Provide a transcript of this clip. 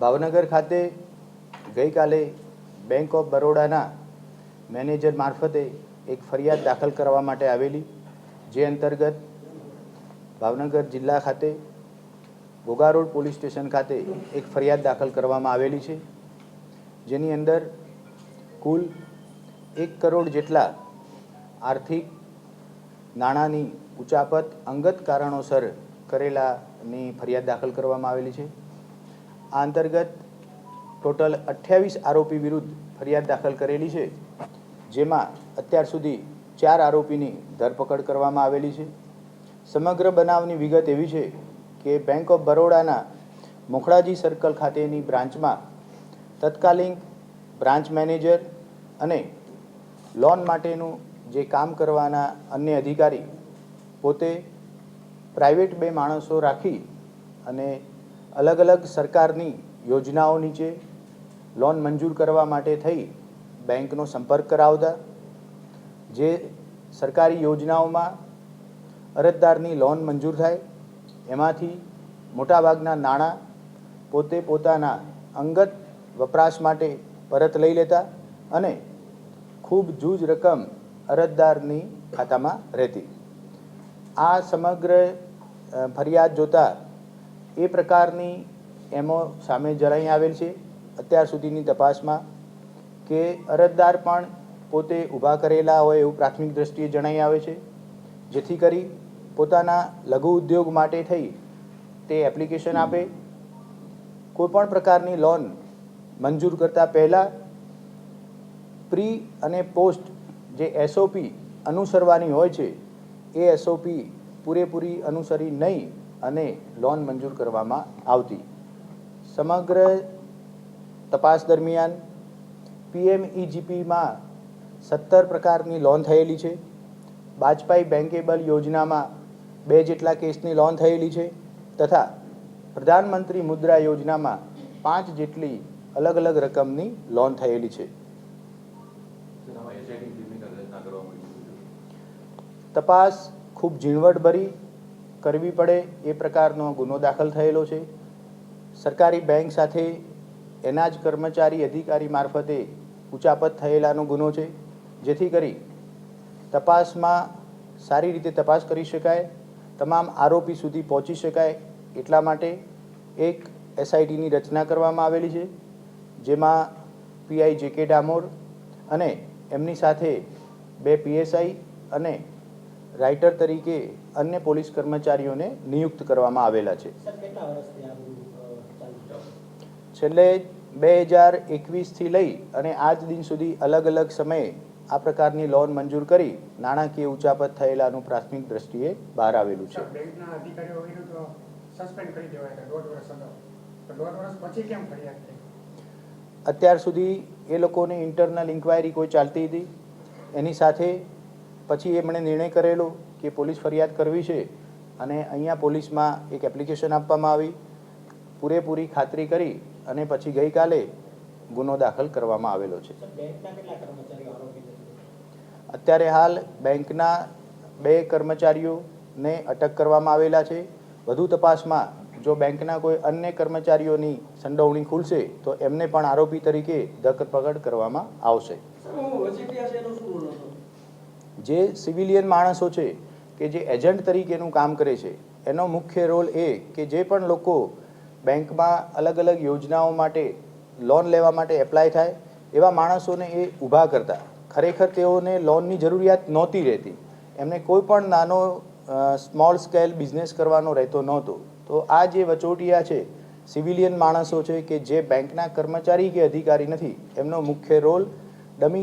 ભાવનગર ખાતે ગઈકાલે bank of બરોડાના manager મારફતે એક ફરિયાદ દાખલ કરવા માટે આવેલી, જે અંતર્ગત ભાવનગર જિલ્લા ખાતે ઘોઘા રોડ પોલીસ સ્ટેશન ખાતે એક ફરિયાદ દાખલ કરવામાં આવેલી છે, જેની અંદર કુલ 1 કરોડ જેટલા આર્થિક નાણાંની ઉચાપત અંગત કારણોસર કરેલાની ફરિયાદ દાખલ કરવામાં આવેલી છે। આ અંતર્ગત ટોટલ 28 આરોપી વિરુદ્ધ ફરિયાદ દાખલ કરેલી છે, જેમાં અત્યાર સુધી 4 આરોપીની ધરપકડ કરવામાં આવેલી છે। સમગ્ર બનાવની વિગત એવી છે કે બેંક ઓફ બરોડાના મોખડાજી સર્કલ ખાતેની બ્રાન્ચમાં તત્કાલીન બ્રાન્ચ મેનેજર અને લોન માટેનું જે કામ કરવાના અન્ય અધિકારી પોતે પ્રાઇવેટ 2 માણસો રાખી અને અલગ અલગ સરકારની યોજનાઓ નીચે લોન મંજૂર કરવા માટે થઈ બેંકનો સંપર્ક કરાવતા, જે સરકારી યોજનાઓમાં અરજદારની લોન મંજૂર થાય એમાંથી મોટાભાગના નાણાં પોતે પોતાના અંગત વપરાશ માટે પરત લઈ લેતા અને ખૂબ જૂજ રકમ અરજદારની ખાતામાં રહેતી। આ સમગ્ર ફરિયાદ જોતા એ પ્રકારની એમો સામે જણાઈ આવેલ છે અત્યાર સુધીની તપાસમાં કે અરજદાર પણ પોતે ઊભા કરેલા હોય એવું પ્રાથમિક દ્રષ્ટિએ જણાઈ આવે છે, જેથી કરી પોતાના લઘુ ઉદ્યોગ માટે થઈ તે એપ્લિકેશન આપે, કોઈપણ પ્રકારની લોન મંજૂર કરતાં પહેલાં પ્રી અને પોસ્ટ જે એસઓપી અનુસરવાની હોય છે એ એસઓપી પૂરેપૂરી અનુસરી નહીં અને લોન મંજૂર કરવામાં આવતી। સમગ્ર તપાસ દરમિયાન પીએમઈજીપીમાં 17 પ્રકારની લોન થયેલી છે, વાજપાઈ બેન્કેબલ યોજનામાં 2 જેટલા કેસની લોન થયેલી છે તથા પ્રધાનમંત્રી મુદ્રા યોજનામાં 5 જેટલી અલગ અલગ રકમની લોન થયેલી છે। તપાસ ખૂબ ઝીણવટભરી કરવી પડે એ પ્રકારનો ગુનો દાખલ થયેલો છે। સરકારી બેંક સાથે એના જ કર્મચારી અધિકારી મારફતે ઉચાપત થયેલાનો ગુનો છે, જેથી કરી તપાસમાં સારી રીતે તપાસ કરી શકાય, તમામ આરોપી સુધી પહોંચી શકાય એટલા માટે એક એસઆઈટીની રચના કરવામાં આવેલી છે, જેમાં પીઆઈ જે.કે. ડામોર અને એમની સાથે 2 પીએસઆઈ અને રાઇટર તરીકે અન્ય પોલીસ કર્મચારીઓને નિયુક્ત કરવામાં આવેલા છે। છેલ્લે 2021થી લઈ અને આજ દિન સુધી અલગ અલગ સમયે આ પ્રકારની લોન મંજૂર કરી નાણાકીય ઉચાપત થયેલાનું પ્રાથમિક દ્રષ્ટિએ બહાર આવેલું છે। અત્યાર સુધી એ લોકોની ઇન્ટરનલ ઇન્ક્વાયરી કોઈ ચાલતી હતી, એની સાથે પછી એમણે નિર્ણય કરેલો કે પોલીસ ફરિયાદ કરવી છે અને અહીંયા પોલીસમાં એક એપ્લિકેશન આપવામાં આવી, પૂરેપૂરી ખાતરી કરી અને પછી ગઈકાલે ગુનો દાખલ કરવામાં આવેલો છે। અત્યારે હાલ બેંકના 2 કર્મચારીઓને અટક કરવામાં આવેલા છે। વધુ તપાસમાં જો બેંકના કોઈ અન્ય કર્મચારીઓની સંડોવણી ખુલશે તો એમને પણ આરોપી તરીકે ધરપકડ કરવામાં આવશે। જે સિવિલિયન માણસો છે કે જે એજન્ટ તરીકેનું કામ કરે છે, એનો મુખ્ય રોલ એ કે જે પણ લોકો બેંકમાં અલગ અલગ યોજનાઓ માટે લોન લેવા માટે એપ્લાય થાય એવા માણસોને એ ઊભા કરતા। ખરેખર તેઓને લોનની જરૂરિયાત નહોતી રહેતી, એમને કોઈ પણ નાનો સ્મોલ સ્કેલ બિઝનેસ કરવાનો રહેતો નહોતો, તો આ જે વચોટિયા છે સિવિલિયન માણસો છે કે જે બેંકના કર્મચારી કે અધિકારી નથી, એમનો મુખ્ય રોલ ડમી